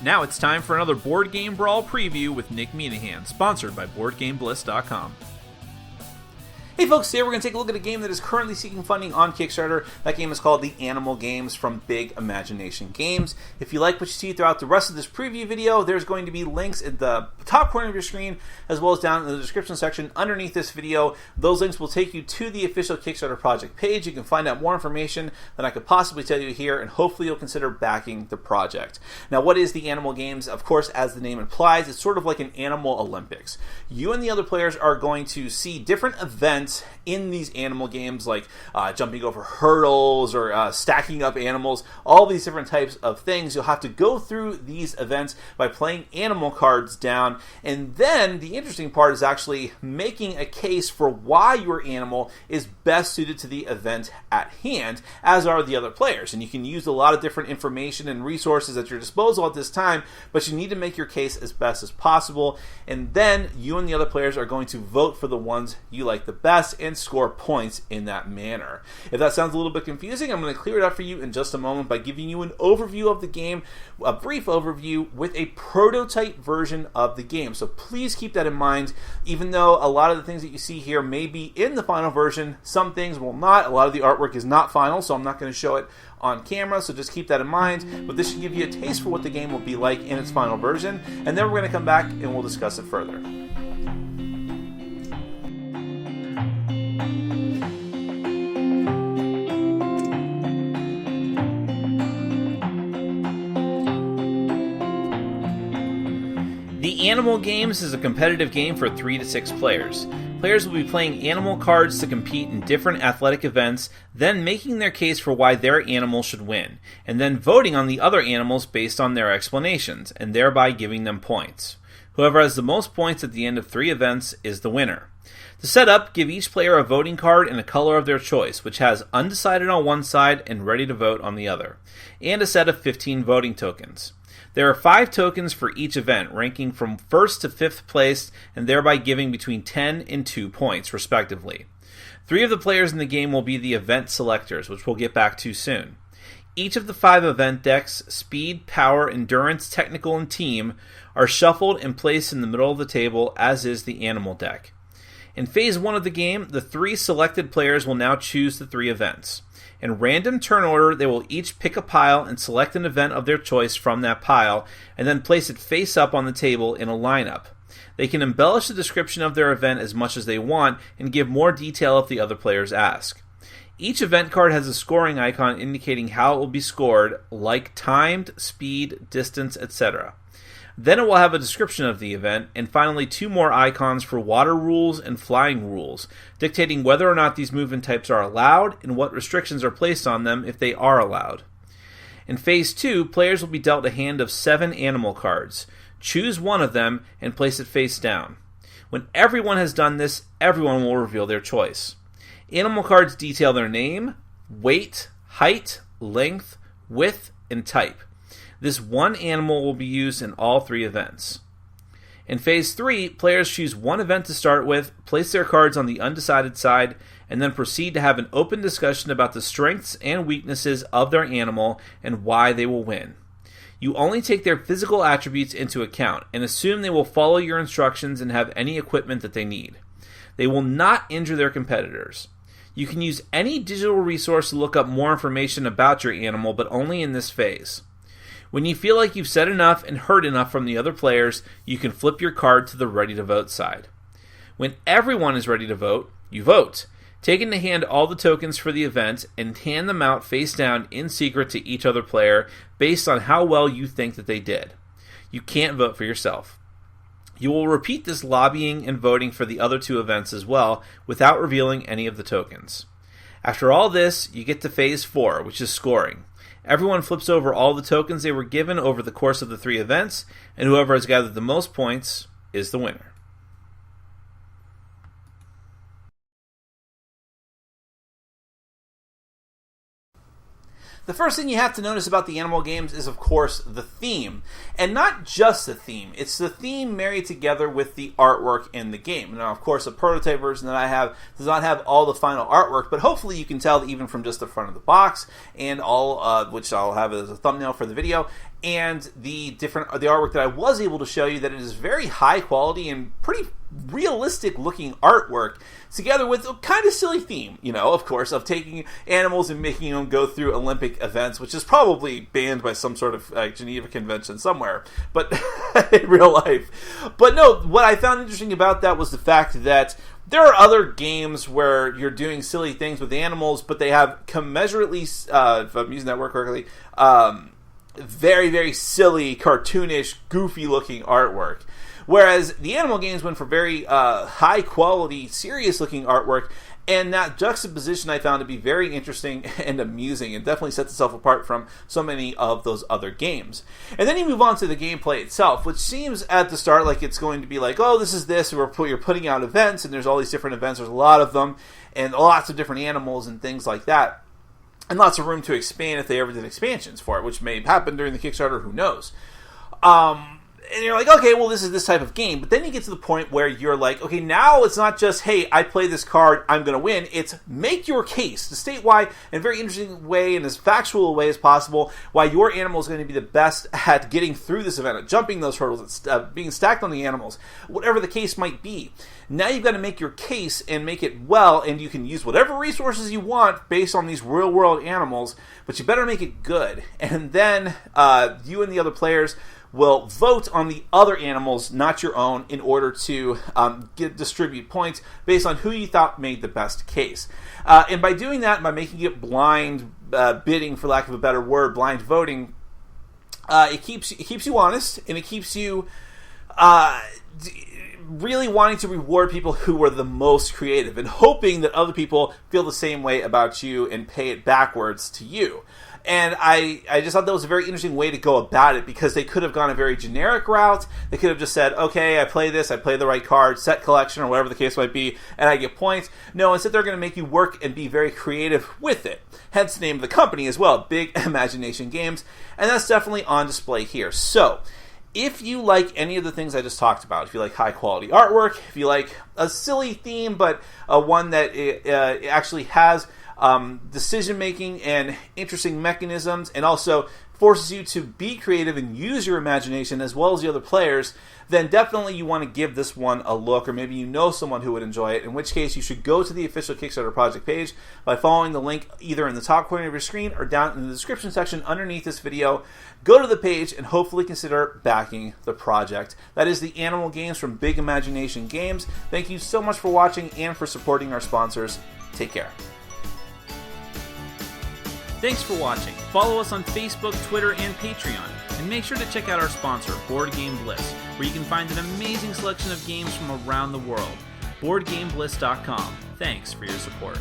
Now it's time for another Board Game Brawl preview with Nick Meanahan, sponsored by BoardGameBliss.com. Hey folks, today we're going to take a look at a game that is currently seeking funding on Kickstarter. That game is called The Animal Games from Big Imagination Games. If you like what you see throughout the rest of this preview video, there's going to be links at the top corner of your screen, as well as down in the description section underneath this video. Those links will take you to the official Kickstarter project page. You can find out more information than I could possibly tell you here, and hopefully you'll consider backing the project. Now, what is The Animal Games? Of course, as the name implies, it's sort of like an animal Olympics. You and the other players are going to see different events in these animal games, like jumping over hurdles or stacking up animals, all these different types of things. You'll have to go through these events by playing animal cards down, and then the interesting part is actually making a case for why your animal is best suited to the event at hand, as are the other players. And you can use a lot of different information and resources at your disposal at this time, but you need to make your case as best as possible, and then you and the other players are going to vote for the ones you like the best and score points in that manner. If that sounds a little bit confusing, I'm going to clear it up for you in just a moment by giving you an overview of the game, a brief overview with a prototype version of the game. So please keep that in mind. Even though a lot of the things that you see here may be in the final version, some things will not. A lot of the artwork is not final, so I'm not going to show it on camera, so just keep that in mind. But this should give you a taste for what the game will be like in its final version, and then we're going to come back and we'll discuss it further. The Animal Games is a competitive game for 3 to 6 players. Players will be playing animal cards to compete in different athletic events, then making their case for why their animal should win, and then voting on the other animals based on their explanations, and thereby giving them points. Whoever has the most points at the end of 3 events is the winner. To set up, give each player a voting card in a color of their choice, which has undecided on one side and ready to vote on the other, and a set of 15 voting tokens. There are 5 tokens for each event, ranking from 1st to 5th place, and thereby giving between 10 and 2 points, respectively. 3 of the players in the game will be the event selectors, which we'll get back to soon. Each of the 5 event decks, speed, power, endurance, technical, and team, are shuffled and placed in the middle of the table, as is the animal deck. In Phase 1 of the game, the 3 selected players will now choose the 3 events. In random turn order, they will each pick a pile and select an event of their choice from that pile, and then place it face up on the table in a lineup. They can embellish the description of their event as much as they want, and give more detail if the other players ask. Each event card has a scoring icon indicating how it will be scored, like timed, speed, distance, etc. Then it will have a description of the event, and finally 2 more icons for water rules and flying rules, dictating whether or not these movement types are allowed and what restrictions are placed on them if they are allowed. In Phase 2, players will be dealt a hand of 7 animal cards. Choose one of them and place it face down. When everyone has done this, everyone will reveal their choice. Animal cards detail their name, weight, height, length, width, and type. This one animal will be used in all 3 events. In Phase 3, players choose one event to start with, place their cards on the undecided side, and then proceed to have an open discussion about the strengths and weaknesses of their animal and why they will win. You only take their physical attributes into account and assume they will follow your instructions and have any equipment that they need. They will not injure their competitors. You can use any digital resource to look up more information about your animal, but only in this phase. When you feel like you've said enough and heard enough from the other players, you can flip your card to the ready to vote side. When everyone is ready to vote, you vote, taking to hand all the tokens for the event and hand them out face down in secret to each other player based on how well you think that they did. You can't vote for yourself. You will repeat this lobbying and voting for the other 2 events as well, without revealing any of the tokens. After all this, you get to Phase 4, which is scoring. Everyone flips over all the tokens they were given over the course of the 3 events, and whoever has gathered the most points is the winner. The first thing you have to notice about the Animal Games is, of course, the theme. And not just the theme. It's the theme married together with the artwork in the game. Now, of course, a prototype version that I have does not have all the final artwork, but hopefully you can tell even from just the front of the box, and all, which I'll have as a thumbnail for the video, and the artwork that I was able to show you, that it is very high quality and pretty realistic looking artwork, together with a kind of silly theme, of course, of taking animals and making them go through Olympic events, which is probably banned by some sort of Geneva Convention somewhere, but in real life. But no, what I found interesting about that was the fact that there are other games where you're doing silly things with animals, but they have commensurately, if I'm using that word correctly, very, very silly, cartoonish, goofy-looking artwork. Whereas the animal games went for very high-quality, serious-looking artwork, and that juxtaposition I found to be very interesting and amusing, and definitely sets itself apart from so many of those other games. And then you move on to the gameplay itself, which seems at the start like it's going to be like, oh, this is this, you're putting out events, and there's all these different events, there's a lot of them, and lots of different animals and things like that. And lots of room to expand if they ever did expansions for it, which may happen during the Kickstarter, who knows. And you're like, okay, well, this is this type of game. But then you get to the point where you're like, okay, now it's not just, hey, I play this card, I'm going to win. It's make your case to state why, in a very interesting way, in as factual a way as possible, why your animal is going to be the best at getting through this event, at jumping those hurdles, at being stacked on the animals, whatever the case might be. Now you've got to make your case and make it well, and you can use whatever resources you want based on these real-world animals, but you better make it good. And then you and the other players will vote on the other animals, not your own, in order to distribute points based on who you thought made the best case. And by doing that, by making it blind bidding, for lack of a better word, blind voting, it keeps you honest, and it keeps you really wanting to reward people who were the most creative, and hoping that other people feel the same way about you and pay it backwards to you. And I just thought that was a very interesting way to go about it, because they could have gone a very generic route. They could have just said, okay, I play this, I play the right card, set collection, or whatever the case might be, and I get points. No, instead they're going to make you work and be very creative with it. Hence the name of the company as well, Big Imagination Games, and that's definitely on display here. So, if you like any of the things I just talked about, if you like high-quality artwork, if you like a silly theme, but one that actually has decision-making and interesting mechanisms, and also forces you to be creative and use your imagination as well as the other players, then definitely you want to give this one a look, or maybe you know someone who would enjoy it, in which case you should go to the official Kickstarter project page by following the link either in the top corner of your screen or down in the description section underneath this video. Go to the page and hopefully consider backing the project. That is the Animal Games from Big Imagination Games. Thank you so much for watching and for supporting our sponsors. Take care. Thanks for watching. Follow us on Facebook, Twitter, and Patreon. And make sure to check out our sponsor, Board Game Bliss, where you can find an amazing selection of games from around the world. BoardGameBliss.com. Thanks for your support.